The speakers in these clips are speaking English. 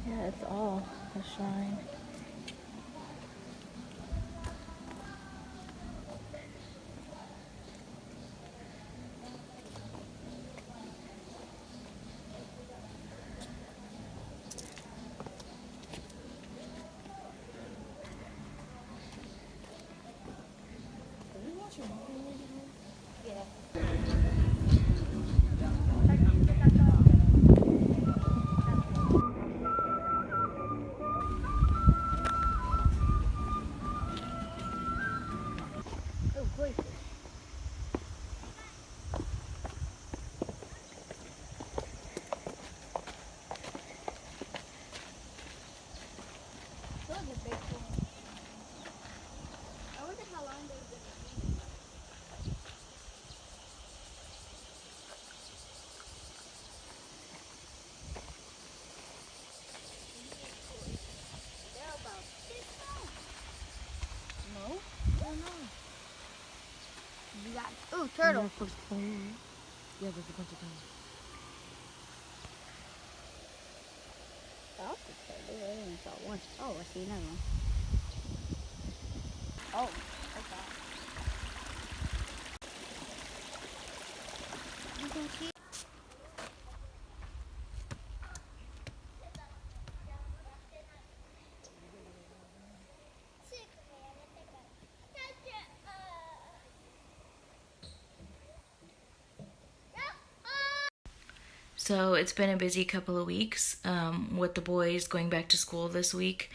Yeah, it's all a shrine. Oh, great. Those are big ones. I wonder how long they've been eating. They're about 6 pounds. No? I don't know. You got, ooh, turtle. First plane. Yeah, there's a bunch of them. That's a turtle. I only saw one. Oh, I see another one. Oh, okay. You can see. So it's been a busy couple of weeks with the boys going back to school this week.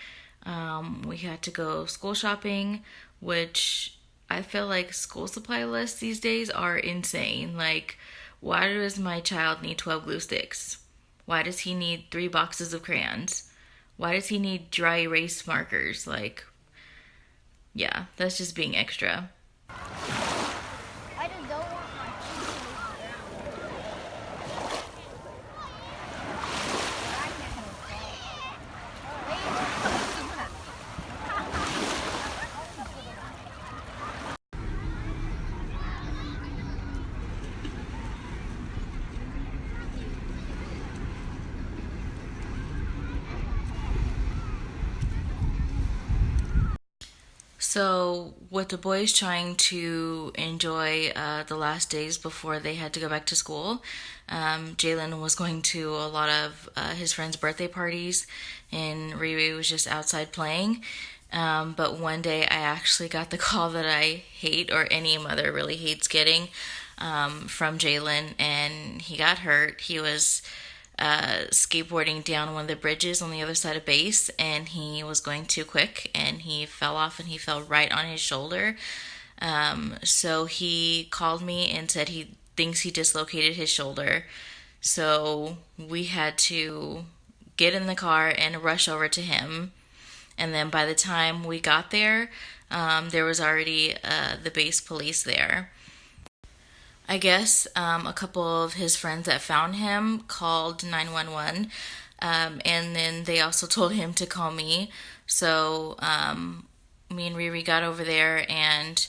We had to go school shopping, which I feel like school supply lists these days are insane. Like, why does my child need 12 glue sticks? Why does he need 3 boxes of crayons? Why does he need dry erase markers? Like, yeah, that's just being extra. I just don't want my food to leave the ground. I So, with the boys trying to enjoy the last days before they had to go back to school, Jalen was going to a lot of his friends' birthday parties, and Riri was just outside playing. But one day I actually got the call that I hate, or any mother really hates getting, from Jalen, and he got hurt. He was skateboarding down one of the bridges on the other side of base, and he was going too quick and he fell off and he fell right on his shoulder. So he called me and said he thinks he dislocated his shoulder. So we had to get in the car and rush over to him. And then by the time we got there, there was already the base police there. I guess a couple of his friends that found him called 911, and then they also told him to call me. So me and Riri got over there, and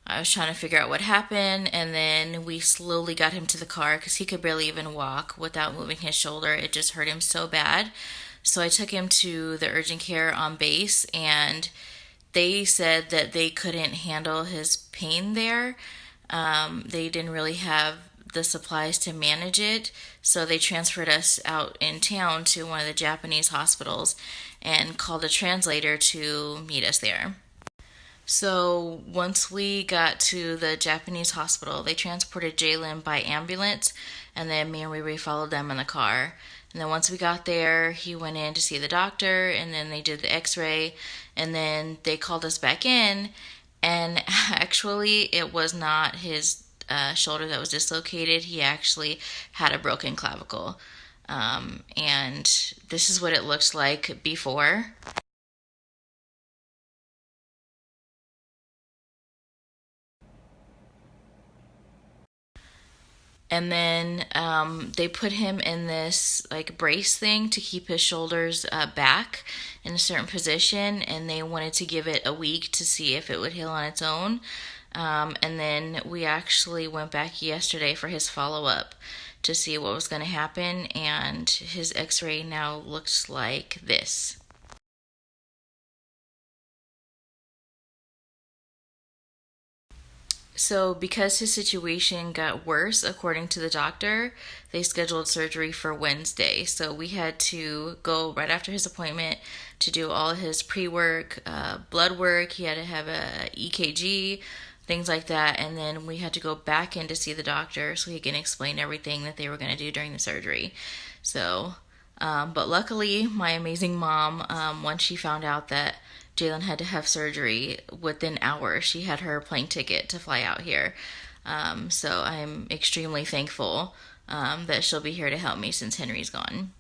I was trying to figure out what happened, and then we slowly got him to the car because he could barely even walk without moving his shoulder. It just hurt him so bad. So I took him to the urgent care on base, and they said that they couldn't handle his pain there. They didn't really have the supplies to manage it, so they transferred us out in town to one of the Japanese hospitals and called a translator to meet us there. So once we got to the Japanese hospital, they transported Jalen by ambulance, and then me and Riri followed them in the car. And then once we got there, he went in to see the doctor, and then they did the x-ray, and then they called us back in, and actually it was not his shoulder that was dislocated. He actually had a broken clavicle. And this is what it looked like before. And then they put him in this like brace thing to keep his shoulders back in a certain position, and they wanted to give it a week to see if it would heal on its own. And then we actually went back yesterday for his follow up to see what was going to happen, and his x-ray now looks like this. So, because his situation got worse, according to the doctor, they scheduled surgery for Wednesday. So, we had to go right after his appointment to do all his pre work, blood work. He had to have a EKG, things like that. And then we had to go back in to see the doctor so he can explain everything that they were going to do during the surgery. So, but luckily, my amazing mom, once she found out that Jalen had to have surgery, within hours, she had her plane ticket to fly out here. So I'm extremely thankful that she'll be here to help me since Henry's gone.